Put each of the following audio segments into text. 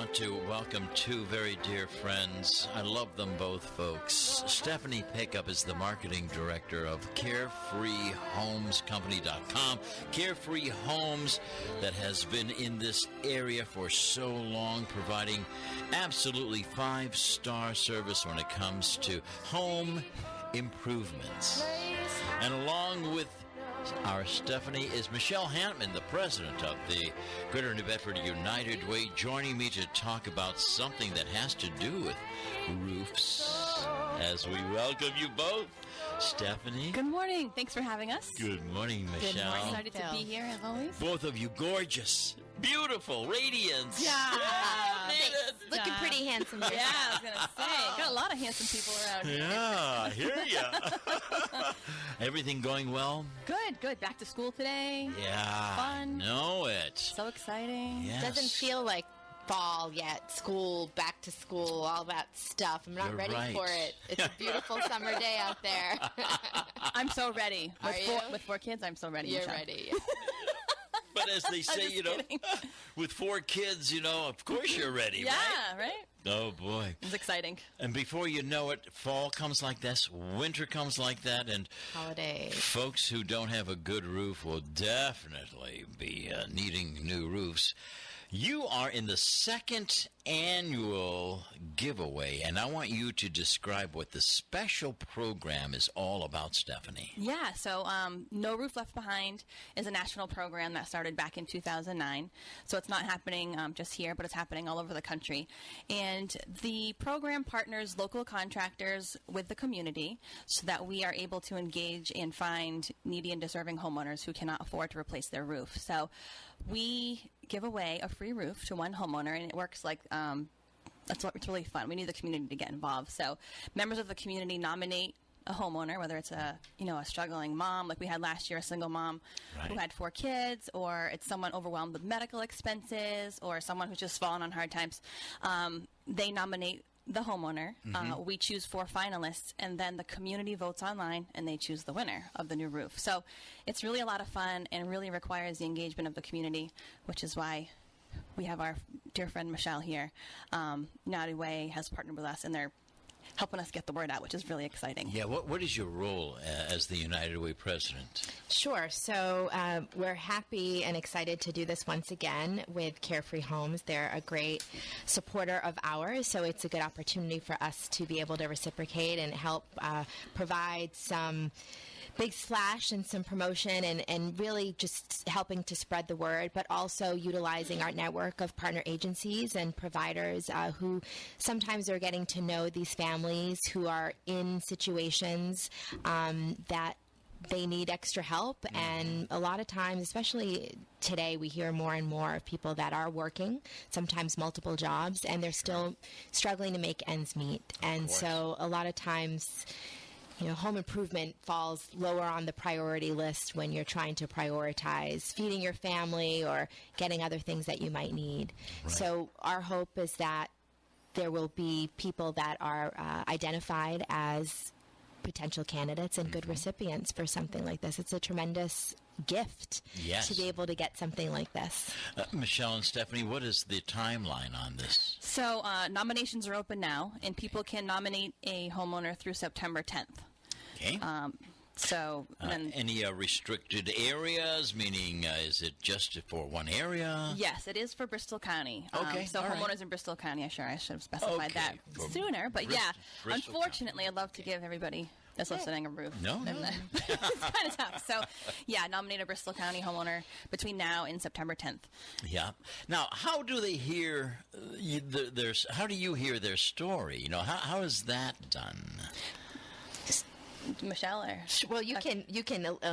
want to welcome two very dear friends. I love them both, folks. Stephanie Pickup is the marketing director of CarefreeHomesCompany.com. Carefree Homes that has been in this area for so long, providing absolutely 5-star service when it comes to home improvements. And along with our Stephanie is Michelle Hantman, the president of the Greater New Bedford United Way, joining me to talk about something that has to do with roofs. As we welcome you both, Stephanie. Good morning. Thanks for having us. Good morning, Michelle. Good morning. Excited to be here, as always. Both of you gorgeous, beautiful, radiance. Looking pretty handsome. Yeah, I was going to say. Got a lot of handsome people around here. Yeah, I hear ya. Everything going well? Good. Back to school today. Yeah. Fun. Know it. So exciting. Yes. Doesn't feel like fall yet. School, back to school, all that stuff. I'm not You're ready right. for it. It's a beautiful summer day out there. I'm so ready. Are you? With 4 kids, I'm so ready. You're Michelle. ready. But as they say, with 4 kids, of course you're ready, Yeah, right? Oh, boy. It's exciting. And before you know it, fall comes like this, winter comes like that, and Holiday. folks who don't have a good roof will definitely be needing new roofs. You are in the second annual giveaway, and I want you to describe what the special program is all about, Stephanie. Yeah, so No Roof Left Behind is a national program that started back in 2009. So it's not happening just here, but it's happening all over the country. And the program partners local contractors with the community so that we are able to engage and find needy and deserving homeowners who cannot afford to replace their roof. So we give away a free roof to one homeowner, and it works like it's really fun. We need the community to get involved. So members of the community nominate a homeowner, whether it's a struggling mom, like we had last year, a single mom who had 4 kids, or it's someone overwhelmed with medical expenses, or someone who's just fallen on hard times. They nominate the homeowner. We choose 4 finalists, and then the community votes online, and they choose the winner of the new roof. So it's really a lot of fun and really requires the engagement of the community, which is why we have our dear friend Michelle here. United Way has partnered with us, and they're helping us get the word out, which is really exciting. Yeah, what is your role as the United Way president? Sure. So we're happy and excited to do this once again with Carefree Homes. They're a great supporter of ours, so it's a good opportunity for us to be able to reciprocate and help provide some big splash and some promotion and really just helping to spread the word, but also utilizing our network of partner agencies and providers who sometimes are getting to know these families who are in situations that they need extra help. And a lot of times, especially today, we hear more and more of people that are working, sometimes multiple jobs, and they're still struggling to make ends meet. And so a lot of times, home improvement falls lower on the priority list when you're trying to prioritize feeding your family or getting other things that you might need. Right. So our hope is that there will be people that are identified as potential candidates and good recipients for something like this. It's a tremendous gift to be able to get something like this. Michelle and Stephanie, what is the timeline on this? So nominations are open now, and people can nominate a homeowner through September 10th. Okay. So then, any restricted areas, meaning is it just for one area? Yes, it is for Bristol County. Okay. So homeowners in Bristol County, I should have specified that sooner. But Bristol unfortunately, I'd love to give everybody that's listening a roof. No. It's kind of tough. So, nominate a Bristol County homeowner between now and September 10th. Yeah. Now, how do they hear how do you hear their story? How is that done? Michelle, or well, you can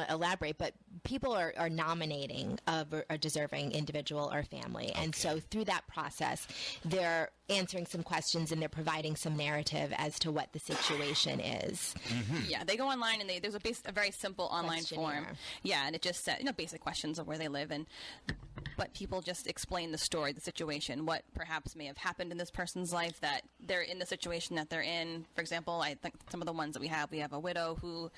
elaborate, but people are nominating a deserving individual or family, and so through that process, they're answering some questions and they're providing some narrative as to what the situation is. Mm-hmm. Yeah, they go online and there's a very simple online form. Yeah, and it just says basic questions of where they live, but people just explain the story, the situation, what perhaps may have happened in this person's life that they're in the situation that they're in. For example, I think some of the ones that we have a widow widow who,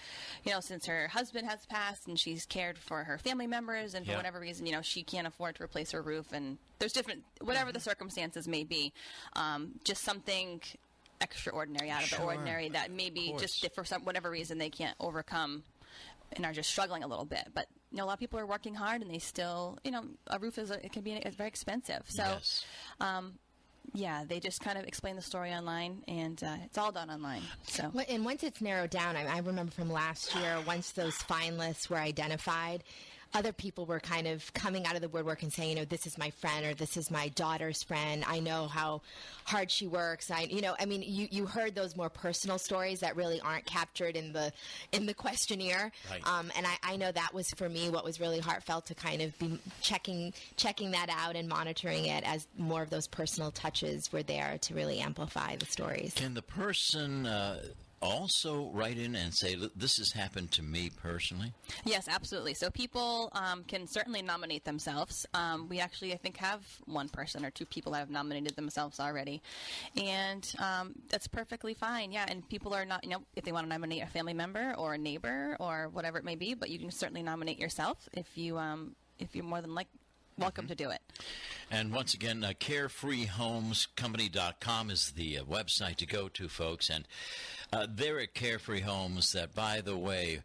since her husband has passed and she's cared for her family members, and for whatever reason, she can't afford to replace her roof, and there's different, whatever the circumstances may be, just something extraordinary out of the ordinary that maybe just for whatever reason they can't overcome and are just struggling a little bit. But a lot of people are working hard, and they still, a roof it's very expensive. So, they just kind of explain the story online, and it's all done online. So, and once it's narrowed down, I remember from last year, once those finalists were identified, other people were kind of coming out of the woodwork and saying, this is my friend, or this is my daughter's friend. I know how hard she works. You heard those more personal stories that really aren't captured in the questionnaire. Right. And I know that was, for me, what was really heartfelt, to kind of be checking that out and monitoring it, as more of those personal touches were there to really amplify the stories. Can the person also write in and say, this has happened to me personally? Yes, absolutely. So people can certainly nominate themselves. We actually, I think, have one person or two people that have nominated themselves already. And that's perfectly fine. Yeah, and people are not, if they want to nominate a family member or a neighbor or whatever it may be, but you can certainly nominate yourself if you're more than welcome to do it. And once again, carefreehomescompany.com is the website to go to, folks. And they're at Carefree Homes, that, by the way,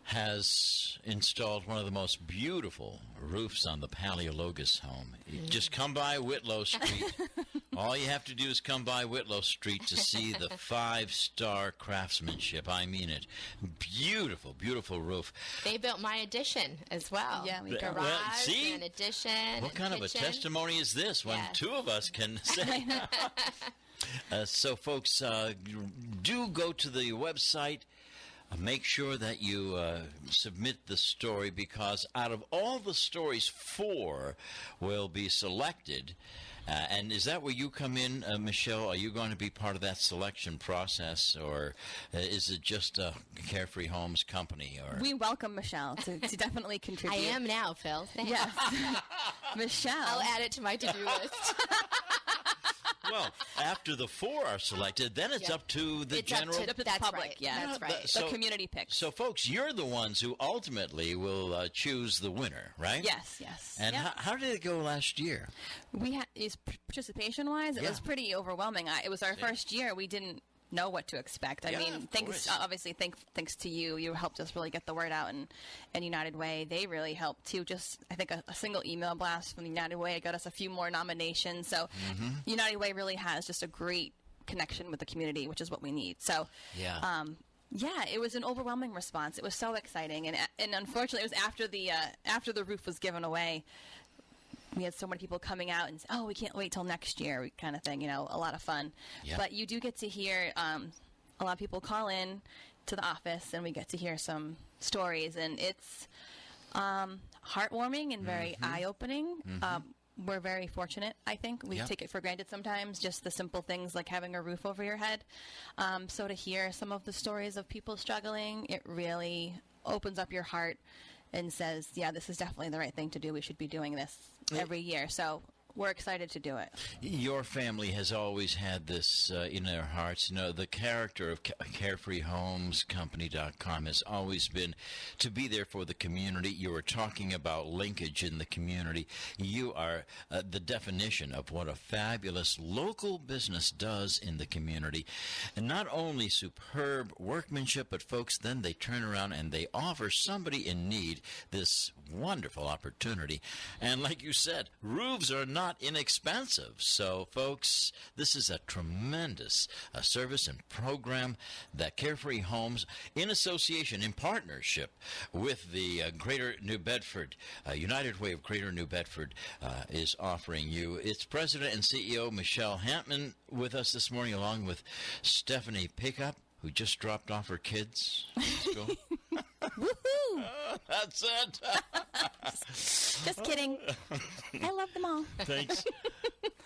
has installed one of the most beautiful roofs on the Paleologos home. You just come by Whitlow Street. All you have to do is come by Whitlow Street to see the 5-star craftsmanship. I mean it. Beautiful, beautiful roof. They built my addition as well. Yeah, we garage, an addition. What kind of a testimony is this when two of us can say? So, folks, do go to the website. Make sure that you submit the story, because out of all the stories, 4 will be selected. And is that where you come in, Michelle? Are you going to be part of that selection process, or is it just a Carefree Homes company? Or we welcome Michelle to definitely contribute. I am now, Phil. Thanks. Yes. Michelle. I'll add it to my to-do list. Well, after the 4 are selected, then it's up to the general. Up to the public. Right. Yeah, that's right. The community picks. So, folks, you're the ones who ultimately will choose the winner, right? Yes. And how did it go last year? We had, participation-wise, it was pretty overwhelming. It was our first year. We didn't know what to expect. I mean, thanks to you. You helped us really get the word out, and United Way, they really helped too. Just, I think, a single email blast from United Way got us a few more nominations. So United Way really has just a great connection with the community, which is what we need. So it was an overwhelming response. It was so exciting, and unfortunately, it was after the roof was given away. We had so many people coming out and say, we can't wait till next year, kind of thing, a lot of fun. Yep. But you do get to hear a lot of people call in to the office, and we get to hear some stories, and it's heartwarming and very eye-opening. We're very fortunate, I think. We take it for granted sometimes, just the simple things like having a roof over your head. So to hear some of the stories of people struggling, it really opens up your heart and says, this is definitely the right thing to do. We should be doing this every year. So we're excited to do it. Your family has always had this in their hearts. The character of CarefreeHomesCompany.com has always been to be there for the community. You were talking about linkage in the community. You are the definition of what a fabulous local business does in the community. And not only superb workmanship, but folks, then they turn around and they offer somebody in need this wonderful opportunity. And like you said, roofs are not inexpensive. So, folks, this is a tremendous service and program that Carefree Homes, in association, in partnership with the Greater New Bedford, United Way of Greater New Bedford, is offering you. Its president and CEO, Michelle Hampman, with us this morning, along with Stephanie Pickup, who just dropped off her kids at school. Woohoo! That's it. Just kidding. I love them all.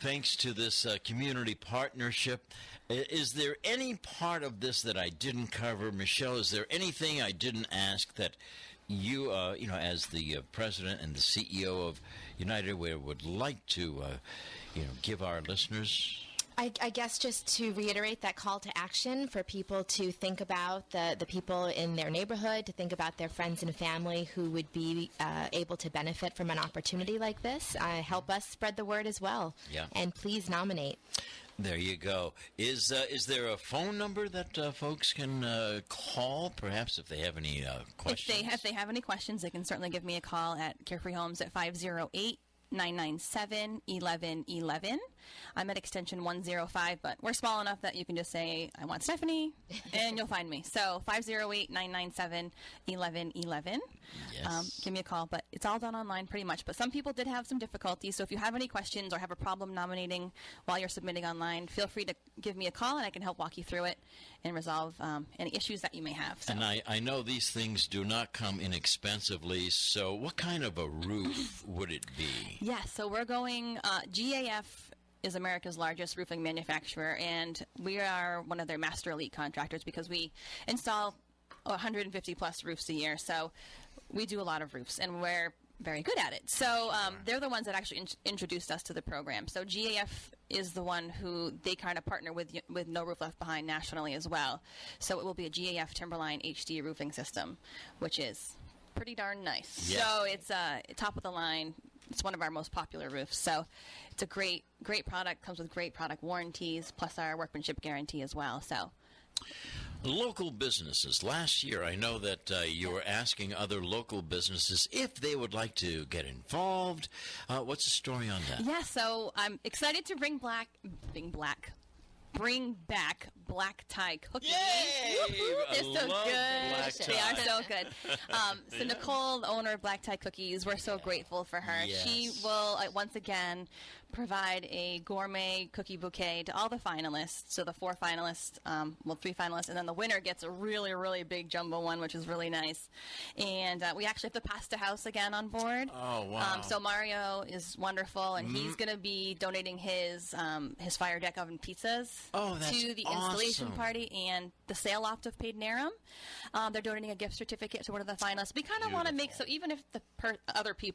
Thanks to this community partnership. Is there any part of this that I didn't cover, Michelle? Is there anything I didn't ask that you, as the president and the CEO of United Way, would like to, give our listeners? I guess just to reiterate that call to action for people to think about the people in their neighborhood, to think about their friends and family who would be able to benefit from an opportunity like this. Help us spread the word as well. Yeah. And please nominate. There you go. Is there a phone number that folks can call, perhaps, if they have any questions? If they have any questions, they can certainly give me a call at Carefree Homes at 508-997-1111. I'm at extension 105, but we're small enough that you can just say, I want Stephanie, and you'll find me. So 508-997-1111. Yes. Give me a call, but it's all done online pretty much. But some people did have some difficulties, so if you have any questions or have a problem nominating while you're submitting online, feel free to give me a call, and I can help walk you through it and resolve any issues that you may have. So. And I know these things do not come inexpensively, so what kind of a roof would it be? Yeah, so we're going, GAF is America's largest roofing manufacturer, and we are one of their master elite contractors because we install 150 plus roofs a year. So we do a lot of roofs, and we're very good at it. So they're the ones that actually introduced us to the program. So GAF is the one who they kind of partner with No Roof Left Behind nationally as well. So it will be a GAF Timberline HD roofing system, which is pretty darn nice. Yes. So it's top of the line. It's one of our most popular roofs. So it's a great product, comes with great product warranties, plus our workmanship guarantee as well. So local businesses. Last year, I know that you were asking other local businesses if they would like to get involved. What's the story on that? Yeah, so I'm excited to bring back black tie cookies. Yay! They're so love good. black They are tie. so good. So Nicole, the owner of Black Tie Cookies, we're so grateful for her. Yes. She will once again provide a gourmet cookie bouquet to all the finalists. So the 4 finalists, 3 finalists, and then the winner gets a really, really big jumbo one, which is really nice. And we actually have the Pasta House again on board. Oh, wow. So Mario is wonderful, and he's going to be donating his fire deck oven pizzas that's to the installation awesome. party and the sail loft of Paid Narum. They're donating a gift certificate to one of the finalists. We kind of want to make so even if the other 3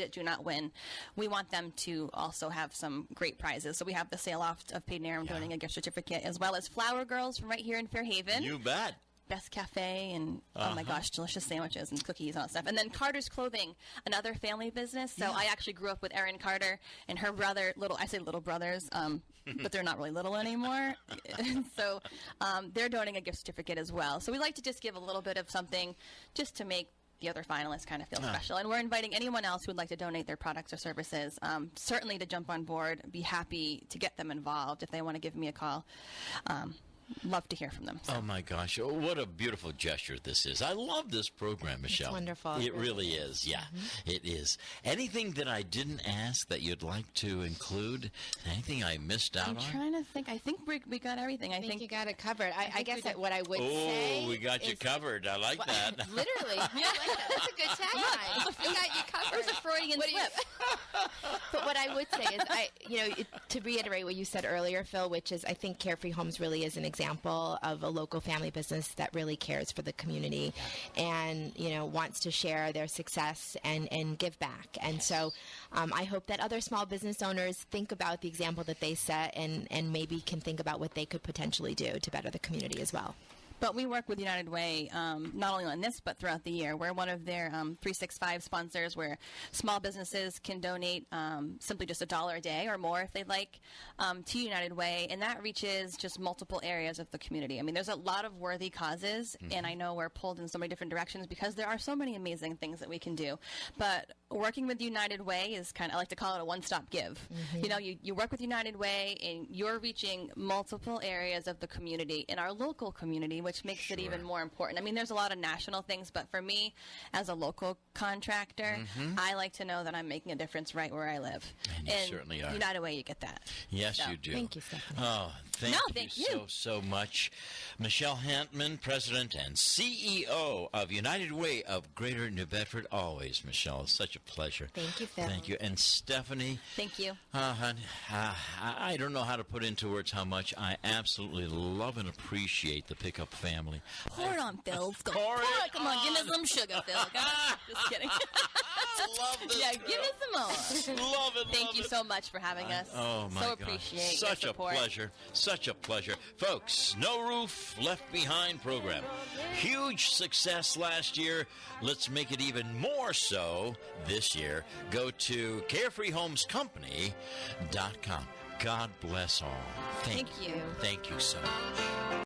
that do not win, we want them to also have some great prizes. So we have the sail loft of Paid Narum donating a gift certificate, as well as Flower Girls from right here in Fairhaven. You bet. Best Cafe, and oh my gosh, delicious sandwiches and cookies and all that stuff. And then Carter's Clothing, another family business. So I actually grew up with Erin Carter and her brother, I say little brothers, but they're not really little anymore. So they're donating a gift certificate as well. So we like to just give a little bit of something just to make the other finalists kind of feel special. And we're inviting anyone else who would like to donate their products or services, certainly to jump on board, be happy to get them involved if they want to give me a call. Love to hear from them. So. Oh, my gosh. Oh, what a beautiful gesture this is. I love this program, Michelle. It's wonderful. It really is. Yeah, it is. Anything that I didn't ask that you'd like to include? Anything I missed out on? I'm trying to think. I think we got everything. I think you got it covered. I guess that what I would say. Oh, we got you covered. I like that. Literally. I like that. That's a good tagline. We got you covered. There's a Freudian slip. But what I would say is, to reiterate what you said earlier, Phil, which is I think Carefree Homes really is an example of a local family business that really cares for the community and, wants to share their success and give back. And so I hope that other small business owners think about the example that they set and maybe can think about what they could potentially do to better the community as well. But we work with United Way not only on this, but throughout the year. We're one of their 365 sponsors where small businesses can donate simply just $1 a day or more if they'd like to United Way. And that reaches just multiple areas of the community. I mean, there's a lot of worthy causes, and I know we're pulled in so many different directions because there are so many amazing things that we can do. But working with United Way is kind of, I like to call it a one-stop give. You work with United Way, and you're reaching multiple areas of the community, in our local community, which makes it even more important. I mean, there's a lot of national things, but for me, as a local contractor, I like to know that I'm making a difference right where I live. And you certainly are. United Way, you get that. Yes, you do. Thank you, Stephanie. Oh, thank you so much. Michelle Hantman, President and CEO of United Way of Greater New Bedford. Always, Michelle. It's such such a pleasure. Thank you, Phil. Thank you. And Stephanie. Thank you. I don't know how to put into words how much I absolutely love and appreciate the Pickup family. Pour it on, Phil. Pour it Come on, give me some sugar, Phil. Just kidding. Love this. Yeah, give me some more. Love it. Thank you so much for having us. Oh, my so God. appreciate Such your a support. pleasure. Such a pleasure. Folks, No Roof Left Behind program. Huge success last year. Let's make it even more so this year. Go to carefreehomescompany.com. God bless all. Thank you. Thank you so much.